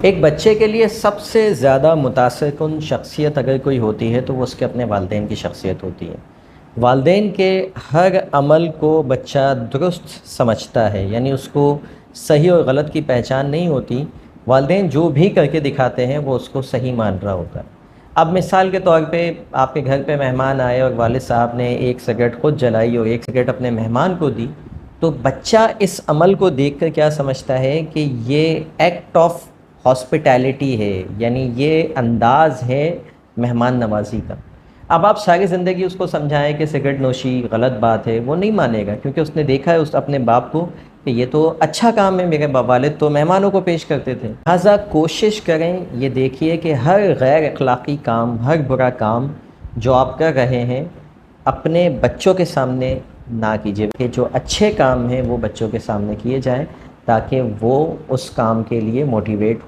एक बच्चे के लिए सबसे ज़्यादा मुतासिरकुन शख्सियत अगर कोई होती है तो वो उसके अपने वालिदैन की शख्सियत होती है। वालिदैन के हर अमल को बच्चा दुरुस्त समझता है, यानी उसको सही और गलत की पहचान नहीं होती। वालिदैन जो भी करके दिखाते हैं वो उसको सही मान रहा होता है। अब मिसाल के तौर पे आपके घर पे मेहमान आए और वालिद साहब ने एक सिगरेट खुद जलाई और एक सिगरेट अपने मेहमान को दी, तो बच्चा इस अमल को देखकर क्या समझता है कि ये एक्ट ऑफ हॉस्पिटैलिटी है, यानी ये अंदाज़ है मेहमान नवाज़ी का। अब आप सारी ज़िंदगी उसको समझाएं कि सिगरेट नोशी गलत बात है, वो नहीं मानेगा, क्योंकि उसने देखा है उस अपने बाप को कि ये तो अच्छा काम है, मेरे वालिद तो मेहमानों को पेश करते थे। लिहाजा कोशिश करें, ये देखिए कि हर गैर अखलाक़ी काम, हर बुरा काम जो आप कर रहे हैं अपने बच्चों के सामने ना कीजिए, कि जो अच्छे काम हैं वो बच्चों के सामने किए जाएं ताकि वो उस काम के लिए मोटिवेट